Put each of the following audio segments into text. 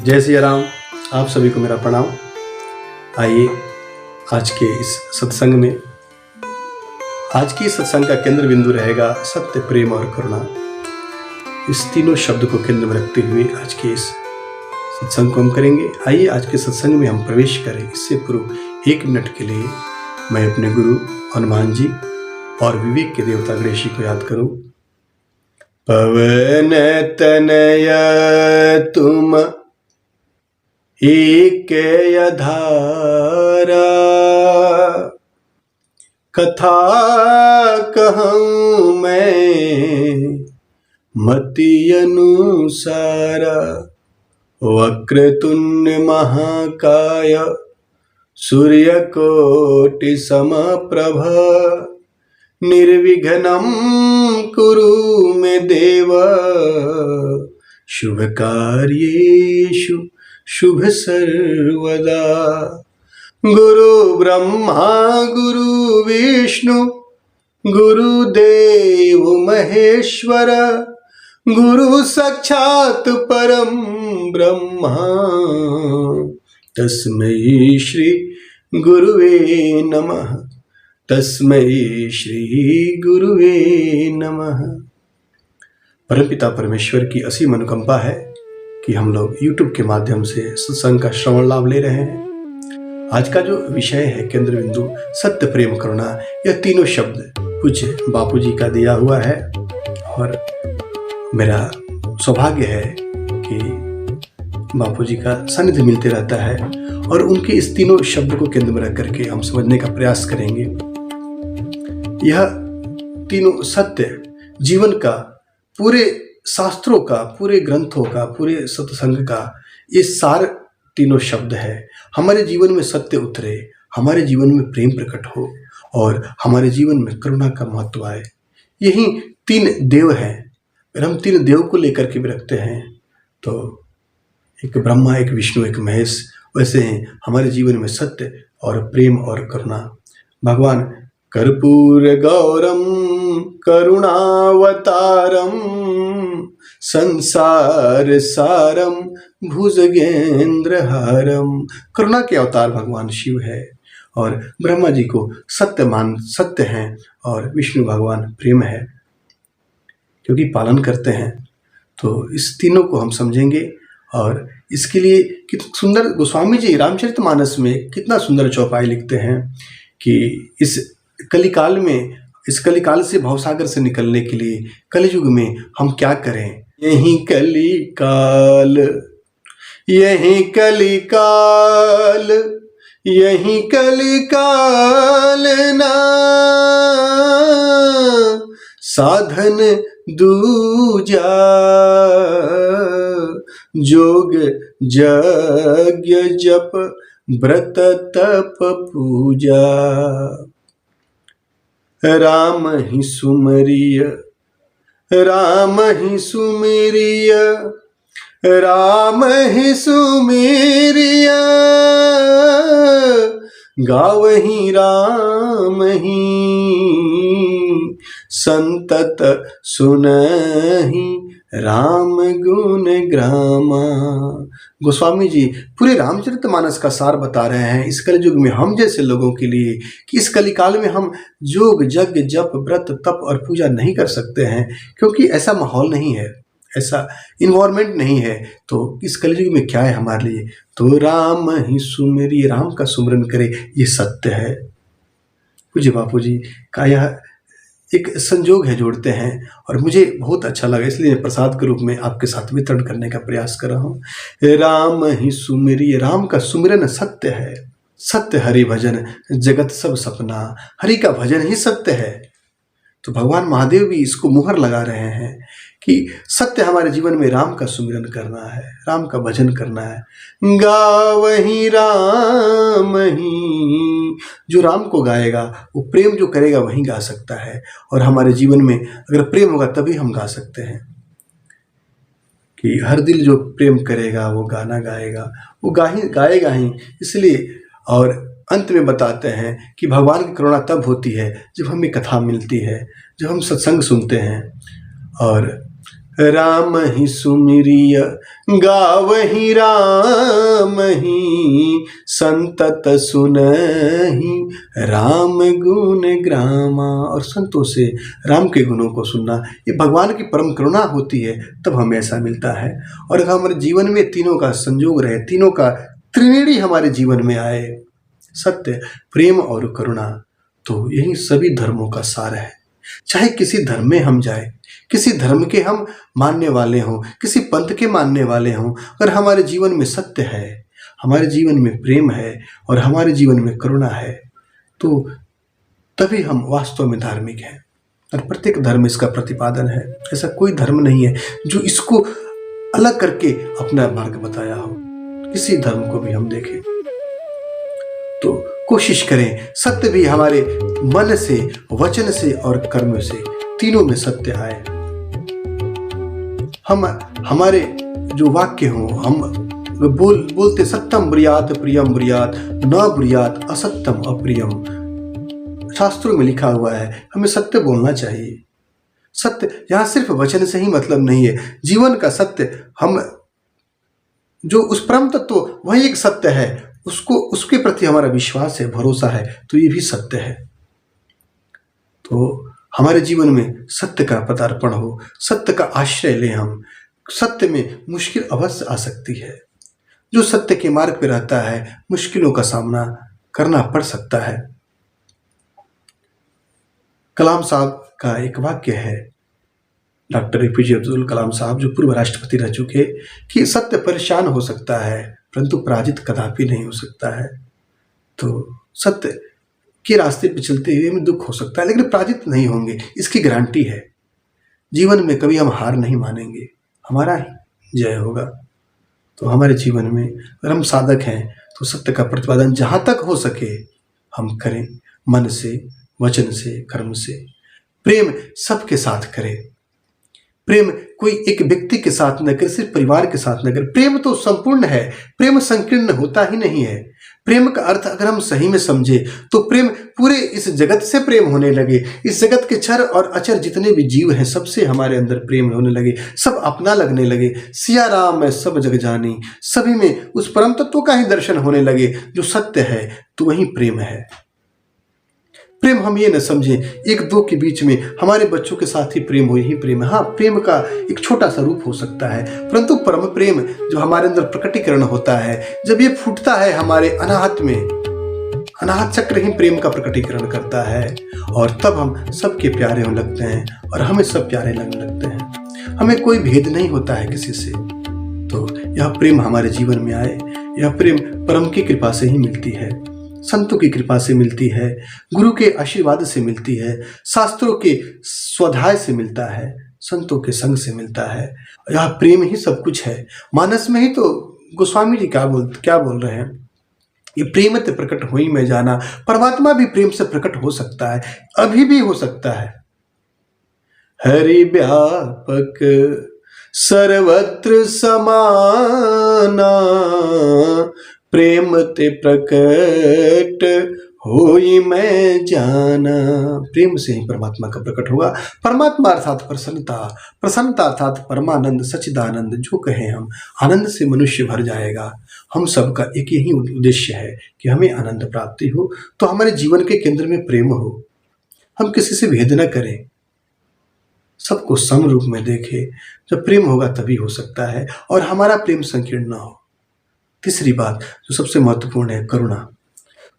जय सिया राम। आप सभी को मेरा प्रणाम। आइए आज के इस सत्संग में, आज की सत्संग का केंद्र बिंदु रहेगा सत्य, प्रेम और करुणा। इस तीनों शब्द को केंद्र में रखते हुए आज के इस सत्संग को हम करेंगे। आइए आज के सत्संग में हम प्रवेश करें। इससे पूर्व 1 मिनट के लिए मैं अपने गुरु हनुमान जी और विवेक के देवता गणेश को याद करूं। पवन तनय तुम एक अधारा, कथा कहूँ मैं मति अनुसारा। वक्रतुंड महाकाय सूर्यकोटि समप्रभ, निर्विघ्नं कुरु मे देव, शुभ कार्येषु शुभ सर्वदा। गुरु ब्रह्मा गुरु विष्णु गुरुदेव महेश्वर, गुरु साक्षात् परम ब्रह्मा, तस्मै श्री गुरुवे नमः, तस्मै श्री गुरुवे नमः। परमपिता परमेश्वर की असीम अनुकंपा है कि हम लोग YouTube के माध्यम से सत्संग का श्रवण लाभ ले रहे हैं। आज का जो विषय है केंद्र बिंदु सत्य, प्रेम, करुणा, यह तीनों शब्द पूज्य बापू जी का दिया हुआ है और मेरा सौभाग्य है कि बापू जी का सानिध्य मिलते रहता है और उनके इस तीनों शब्द को केंद्र में रख करके हम समझने का प्रयास करेंगे। यह तीनों सत्य जीवन का, पूरे शास्त्रों का, पूरे ग्रंथों का, पूरे सत्संग का ये सार तीनों शब्द है। हमारे जीवन में सत्य उतरे, हमारे जीवन में प्रेम प्रकट हो और हमारे जीवन में करुणा का महत्व आए। यही 3 देव हैं। अगर हम 3 देव को लेकर के भी रखते हैं तो एक ब्रह्मा, एक विष्णु, एक महेश, वैसे हैं हमारे जीवन में सत्य और प्रेम और करुणा। भगवान कर्पूर गौरम करुणावतारम, संसार सारम भुजगेंद्र हारम। करुणा के अवतार भगवान शिव है और ब्रह्मा जी को सत्य हैं और विष्णु भगवान प्रेम है, क्योंकि पालन करते हैं। तो इस तीनों को हम समझेंगे और इसके लिए कितना सुंदर गोस्वामी जी रामचरितमानस में कितना सुंदर चौपाई लिखते हैं कि इस कलिकाल में, इस कलिकाल से, भवसागर से निकलने के लिए कलियुग में हम क्या करें। यही कलिकाल, यही कलिकाल, यही कलिकाल ना, साधन दूजा जोग यज्ञ जप व्रत तप पूजा। राम ही सुमरिय, राम ही सुमेरिय, राम ही सुमेरिय, गावहि राम ही संतत सुनहि राम गुण ग्रामा। गोस्वामी जी पूरे रामचरितमानस का सार बता रहे हैं इस कलयुग में हम जैसे लोगों के लिए कि इस कलिकाल में हम योग यज्ञ जप व्रत तप और पूजा नहीं कर सकते हैं, क्योंकि ऐसा माहौल नहीं है, ऐसा इन्वायरमेंट नहीं है। तो इस कलयुग में क्या है हमारे लिए, तो राम ही सुमेरी, राम का सुमरन करे, ये सत्य है। पूज्य बापू जी का यह एक संजोग है, जोड़ते हैं और मुझे बहुत अच्छा लगा, इसलिए प्रसाद के रूप में आपके साथ वितरण करने का प्रयास कर रहा हूँ। राम ही सुमेरी, राम का सुमिरन सत्य है। सत्य हरि भजन जगत सब सपना, हरि का भजन ही सत्य है। तो भगवान महादेव भी इसको मुहर लगा रहे हैं कि सत्य हमारे जीवन में राम का सुमिरन करना है, राम का भजन करना है। गावहि राम ही, जो राम को गाएगा वो प्रेम जो करेगा वही गा सकता है। और हमारे जीवन में अगर प्रेम होगा तभी हम गा सकते हैं कि हर दिल जो प्रेम करेगा वो गाना गाएगा, वो गाएगा ही। इसलिए और अंत में बताते हैं कि भगवान की करुणा तब होती है जब हमें कथा मिलती है, जब हम सत्संग सुनते हैं और राम ही सुमिरिय गावहि राम ही, संतत सुनहि राम गुण ग्रामा। और संतों से राम के गुणों को सुनना, ये भगवान की परम करुणा होती है, तब हमें ऐसा मिलता है। और अगर हमारे जीवन में तीनों का संयोग रहे, तीनों का त्रिवेणी हमारे जीवन में आए, सत्य, प्रेम और करुणा, तो यही सभी धर्मों का सार है। चाहे किसी धर्म में हम जाए, किसी धर्म के हम मानने वाले हों, किसी पंथ के मानने वाले हों, अगर हमारे जीवन में सत्य है, हमारे जीवन में प्रेम है और हमारे जीवन में करुणा है, तो तभी हम वास्तव में धार्मिक हैं। और प्रत्येक धर्म इसका प्रतिपादन है। ऐसा कोई धर्म नहीं है जो इसको अलग करके अपना मार्ग बताया हो। किसी धर्म को भी हम देखें तो कोशिश करें सत्य भी हमारे मन से, वचन से और कर्म से, तीनों में सत्य आए। हम हमारे जो वाक्य हों, हम बोलते सत्यम ब्रूयात प्रियम ब्रूयात, न ब्रूयात असत्यम अप्रियम। शास्त्रों में लिखा हुआ है हमें सत्य बोलना चाहिए। सत्य यहाँ सिर्फ वचन से ही मतलब नहीं है, जीवन का सत्य, हम जो उस परम तत्व वही एक सत्य है, उसके प्रति हमारा विश्वास है, भरोसा है, तो ये भी सत्य है। तो हमारे जीवन में सत्य का पदार्पण हो, सत्य का आश्रय लें हम। सत्य में मुश्किल अवश्य आ सकती है। जो सत्य के मार्ग पर रहता है मुश्किलों का सामना करना पड़ सकता है। कलाम साहब का एक वाक्य है, डॉक्टर एपीजे अब्दुल कलाम साहब जो पूर्व राष्ट्रपति रह चुके, कि सत्य परेशान हो सकता है परंतु पराजित कदापि नहीं हो सकता है। तो सत्य के रास्ते पर चलते हुए हमें दुख हो सकता है लेकिन पराजित नहीं होंगे, इसकी गारंटी है। जीवन में कभी हम हार नहीं मानेंगे, हमारा ही जय होगा। तो हमारे जीवन में अगर हम साधक हैं तो सत्य का प्रतिपादन जहाँ तक हो सके हम करें, मन से, वचन से, कर्म से। प्रेम सबके साथ करें। प्रेम कोई एक व्यक्ति के साथ न कर, सिर्फ परिवार के साथ न कर। प्रेम तो संपूर्ण है, प्रेम संकीर्ण होता ही नहीं है। प्रेम का अर्थ अगर हम सही में समझे तो प्रेम पूरे इस जगत से प्रेम होने लगे, इस जगत के क्षर और अचर जितने भी जीव हैं सबसे हमारे अंदर प्रेम होने लगे, सब अपना लगने लगे। सिया राम मैं सब जग जानी, सभी में उस परम तत्व का ही दर्शन होने लगे जो सत्य है, तो वही प्रेम है। प्रेम हम ये न समझें एक दो के बीच में, हमारे बच्चों के साथ ही प्रेम हो, यही प्रेम है। हाँ, प्रेम का एक छोटा सा रूप हो सकता है, परंतु परम प्रेम जो हमारे अंदर प्रकटीकरण होता है, जब ये फूटता है हमारे अनाहत में, अनाहत चक्र ही प्रेम का प्रकटीकरण करता है, और तब हम सबके प्यारे होने लगते हैं और हमें सब प्यारे लगने लगते हैं। हमें कोई भेद नहीं होता है किसी से। तो यह प्रेम हमारे जीवन में आए, यह प्रेम परम की कृपा से ही मिलती है, संतों की कृपा से मिलती है, गुरु के आशीर्वाद से मिलती है, शास्त्रों के स्वाध्याय से मिलता है, संतों के संग से मिलता है। यह प्रेम ही सब कुछ है। मानस में ही तो गोस्वामी जी क्या बोल रहे हैं, ये प्रेम ते प्रकट होई में जाना। परमात्मा भी प्रेम से प्रकट हो सकता है, अभी भी हो सकता है। हरि व्यापक सर्वत्र समाना, प्रेम ते प्रकट होई मैं जाना। प्रेम से ही परमात्मा का प्रकट होगा। परमात्मा अर्थात प्रसन्नता, प्रसन्नता अर्थात परमानंद, सच्चिदानंद। जो कहें हम, आनंद से मनुष्य भर जाएगा। हम सबका एक यही उद्देश्य है कि हमें आनंद प्राप्ति हो, तो हमारे जीवन के केंद्र में प्रेम हो। हम किसी से भेद न करें, सबको सम रूप में देखें। जब प्रेम होगा तभी हो सकता है, और हमारा प्रेम संकीर्ण न हो। तीसरी बात जो सबसे महत्वपूर्ण है, करुणा।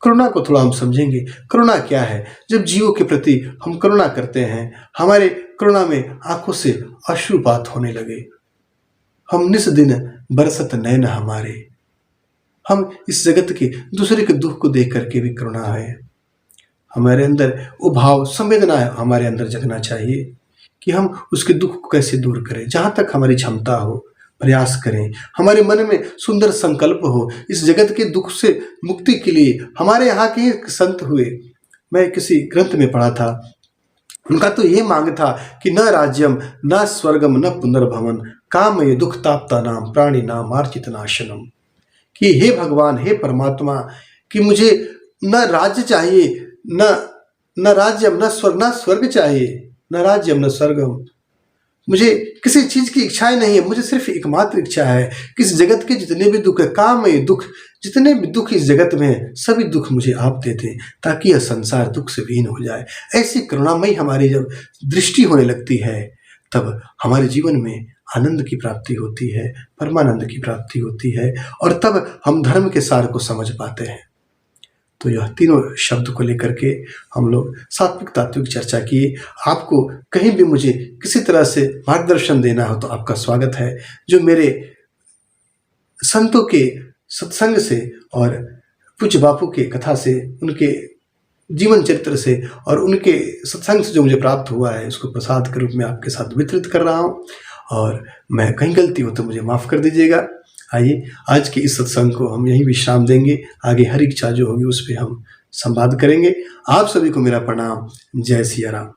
करुणा को थोड़ा हम समझेंगे। करुणा क्या है? जब जीवों के प्रति हम करुणा करते हैं, हमारे करुणा में आंखों से अश्रुपात होने लगे, हम निस दिन बरसत नैन हमारे, हम इस जगत के दूसरे के दुख को देख करके भी करुणा है हमारे अंदर, वो भाव संवेदना हमारे अंदर जगना चाहिए कि हम उसके दुख को कैसे दूर करें। जहाँ तक हमारी क्षमता हो प्रयास करें, हमारे मन में सुंदर संकल्प हो इस जगत के दुख से मुक्ति के लिए। हमारे यहाँ के एक संत हुए, मैं किसी ग्रंथ में पढ़ा था, उनका तो ये मांग था कि न राज्यम न स्वर्गम न पुनर्भवन, काम ये दुख ताप्ता नाम प्राणी नाम आर्चित नाशनम। कि हे भगवान, हे परमात्मा, कि मुझे न राज्य चाहिए, न राज्यम न स्वर्ग चाहिए, न राज्यम न स्वर्गम, मुझे किसी चीज़ की इच्छाएं नहीं है, मुझे सिर्फ एकमात्र इच्छा है कि इस जगत के जितने भी दुख है, कामय दुख, जितने भी दुख इस जगत में है, सभी दुख मुझे आप दे दें ताकि यह संसार दुख से विहीन हो जाए। ऐसी करुणामयी हमारी जब दृष्टि होने लगती है तब हमारे जीवन में आनंद की प्राप्ति होती है, परमानंद की प्राप्ति होती है और तब हम धर्म के सार को समझ पाते हैं। तो यह तीनों शब्द को लेकर के हम लोग सात्विक तात्विक चर्चा किए। आपको कहीं भी मुझे किसी तरह से मार्गदर्शन देना हो तो आपका स्वागत है। जो मेरे संतों के सत्संग से और पूज्य बापू के कथा से, उनके जीवन चरित्र से और उनके सत्संग से जो मुझे प्राप्त हुआ है, उसको प्रसाद के रूप में आपके साथ वितरित कर रहा हूँ। और मैं कहीं गलती हो तो मुझे माफ़ कर दीजिएगा। आइए आज के इस सत्संग को हम यहीं विश्राम देंगे। आगे हर इच्छा जो होगी उस पर हम संवाद करेंगे। आप सभी को मेरा प्रणाम। जय सिया राम।